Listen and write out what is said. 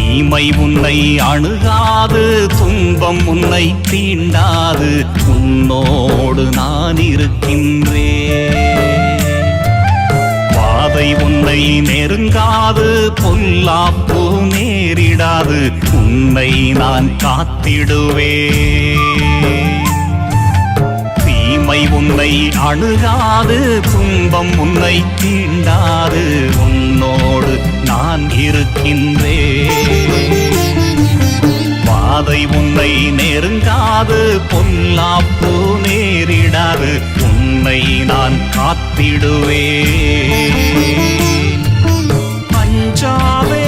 தீமை உன்னை அணுகாது, துன்பம் உன்னை தீண்டாது, உன்னோடு நான் இருக்கின்றேன். வாதை உன்னை நெருங்காது, பொல்லாப்பு நேரிடாது, உன்னை நான் காத்திடுவேன். தீமை உன்னை அணுகாது, துன்பம் உன்னை தீண்டாது, உன்னோடு நான் இருக்கின்றேன். வாதை உன்னை நெருங்காது, பொல்லாப்பு நேரிடாது, உன்னை நான் காத்திடுவேன். அஞ்சாதே